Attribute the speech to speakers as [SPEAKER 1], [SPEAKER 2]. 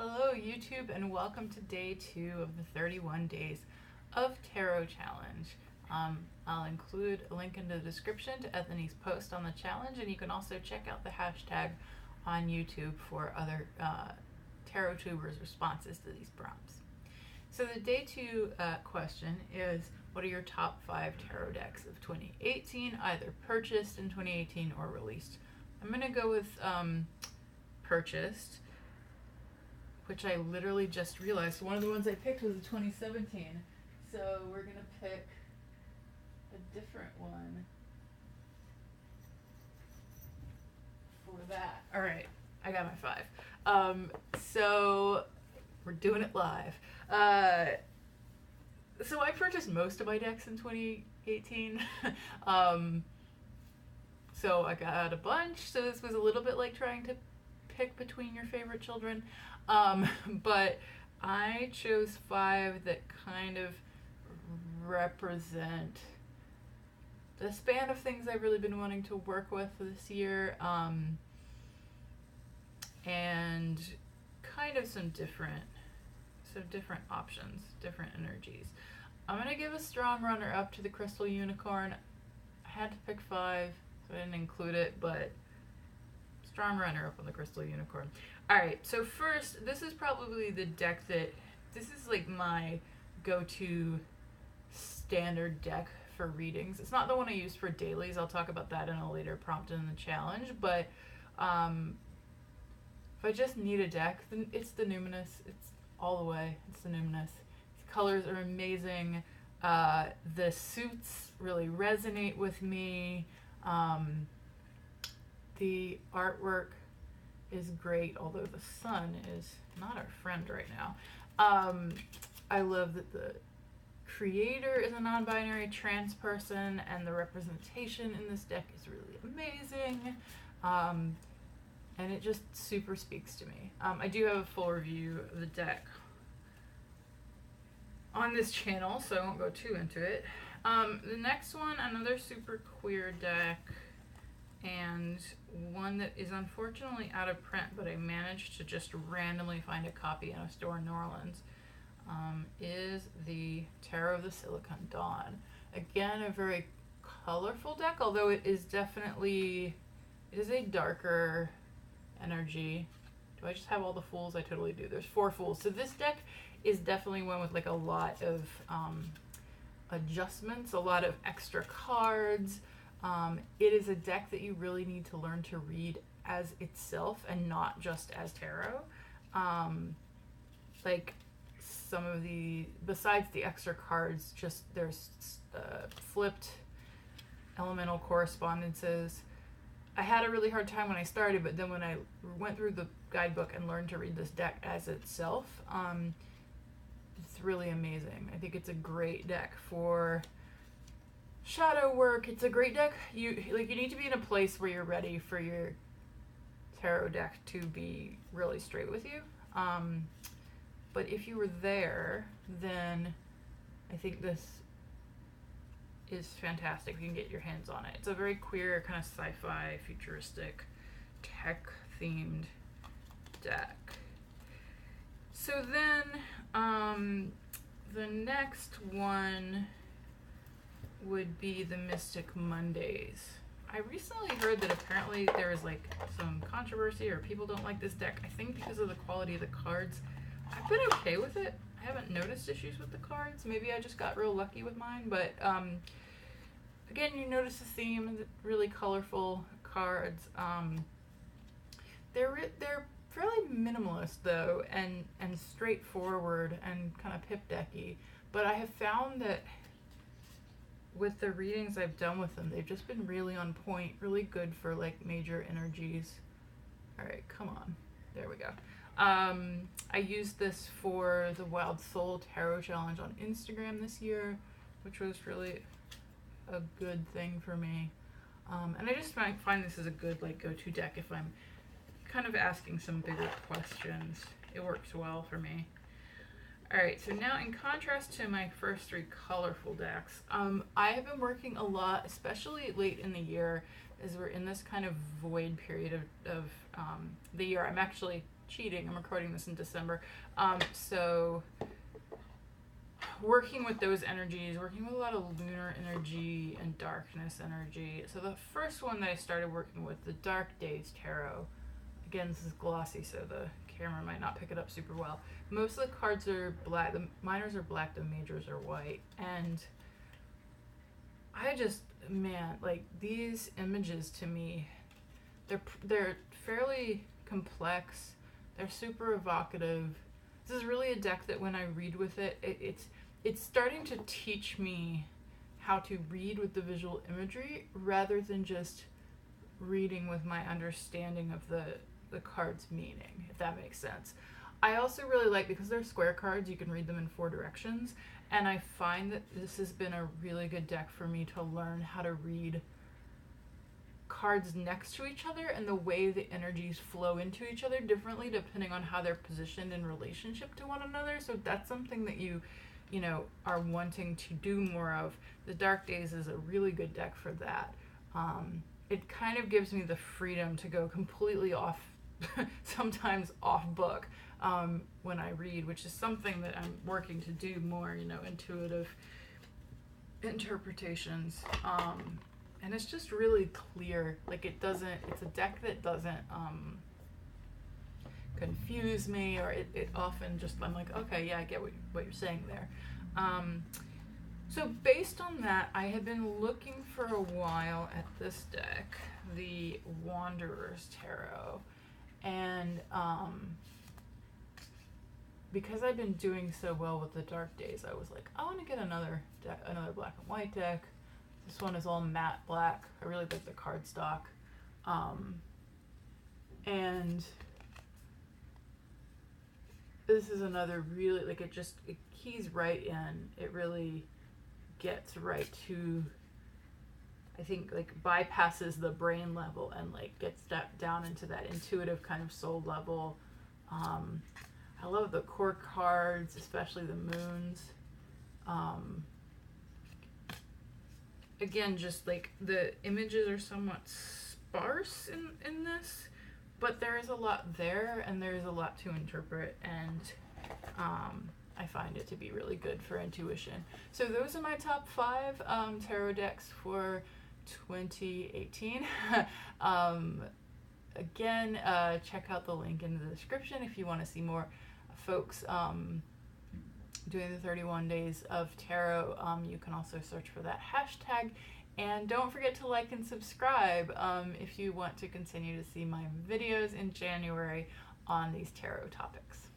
[SPEAKER 1] Hello YouTube and welcome to day 2 of the 31 days of tarot challenge. I'll include a link in the description to Ethany's post on the challenge, and you can also check out the hashtag on YouTube for other tarot tubers' responses to these prompts. So the day 2 question is, what are your top 5 tarot decks of 2018, either purchased in 2018 or released? I'm going to go with purchased, which I literally just realized one of the ones I picked was a 2017. So we're going to pick a different one for that. All right, I got my 5. So we're doing it live. So I purchased most of my decks in 2018. So I got a bunch. So this was a little bit like trying to pick between your favorite children. But I chose 5 that kind of represent the span of things I've really been wanting to work with this year, and kind of some different options, different energies. I'm gonna give a strong runner-up to the Crystal Unicorn. I had to pick 5, so I didn't include it, but strong runner-up on the Crystal Unicorn. Alright, so first, this is probably the deck this is like my go-to standard deck for readings. It's not the one I use for dailies. I'll talk about that in a later prompt in the challenge, but if I just need a deck, then it's the Numinous. It's all the way. It's the Numinous. The colors are amazing. The suits really resonate with me. The artwork is great, although the sun is not our friend right now. I love that the creator is a non-binary trans person, and the representation in this deck is really amazing. And it just super speaks to me. I do have a full review of the deck on this channel, so I won't go too into it. The next one, another super queer deck, and one that is unfortunately out of print, but I managed to just randomly find a copy in a store in New Orleans, is the Tarot of the Silicon Dawn. Again, a very colorful deck, although it is a darker energy. Do I just have all the Fools? I totally do. There's 4 Fools. So this deck is definitely one with like a lot of adjustments, a lot of extra cards. It is a deck that you really need to learn to read as itself and not just as tarot. Like some of besides the extra cards, just there's flipped elemental correspondences. I had a really hard time when I started, but then when I went through the guidebook and learned to read this deck as itself, it's really amazing. I think it's a great deck for shadow work. It's a great deck. You need to be in a place where you're ready for your tarot deck to be really straight with you. But if you were there, then I think this is fantastic. You can get your hands on it. It's a very queer, kind of sci-fi, futuristic, tech-themed deck. So then, the next one would be the Mystic Mondays. I recently heard that apparently there is like some controversy, or people don't like this deck, I think because of the quality of the cards. I've been okay with it. I haven't noticed issues with the cards. Maybe I just got real lucky with mine, but again, you notice the theme, really colorful cards. They're fairly minimalist though, and straightforward and kind of pip decky. But I have found that with the readings I've done with them, they've just been really on point, really good for like major energies. All right, come on. There we go. I used this for the Wild Soul Tarot Challenge on Instagram this year, which was really a good thing for me. And I just find this is a good like go-to deck if I'm kind of asking some bigger questions. It works well for me. Alright, so now in contrast to my first 3 colorful decks, I have been working a lot, especially late in the year, as we're in this kind of void period of the year. I'm actually cheating. I'm recording this in December. So working with those energies, working with a lot of lunar energy and darkness energy. So the first one that I started working with, the Dark Days Tarot. Again, this is glossy, so the camera might not pick it up super well. Most of the cards are black. The minors are black, the majors are white. And I just, man, like these images to me, they're fairly complex. They're super evocative. This is really a deck that when I read with it, it's starting to teach me how to read with the visual imagery rather than just reading with my understanding of the card's meaning, if that makes sense. I also really like, because they're square cards, you can read them in 4 directions, and I find that this has been a really good deck for me to learn how to read cards next to each other and the way the energies flow into each other differently depending on how they're positioned in relationship to one another. So that's something that you know, are wanting to do more of. The Dark Days is a really good deck for that. It kind of gives me the freedom to go completely off, sometimes off book, when I read, which is something that I'm working to do more, you know, intuitive interpretations. And it's just really clear. Like it's a deck that doesn't confuse me, or it often just, I'm like, okay, yeah, I get what you're saying there. So based on that, I had been looking for a while at this deck, the Wanderer's Tarot, and because I've been doing so well with the Dark Days, I was like, I want to get another black and white deck. This one is all matte black. I really like the cardstock. And this is another really, like, it keys right in. It really gets right to, I think, like, bypasses the brain level and, like, gets down into that intuitive kind of soul level. I love the core cards, especially the moons. Again, just like the images are somewhat sparse in this, but there is a lot there and there's a lot to interpret, and I find it to be really good for intuition. So those are my top 5 tarot decks for 2018. Again, check out the link in the description if you want to see more folks doing the 31 days of tarot. You can also search for that hashtag, and don't forget to like and subscribe if you want to continue to see my videos in January on these tarot topics.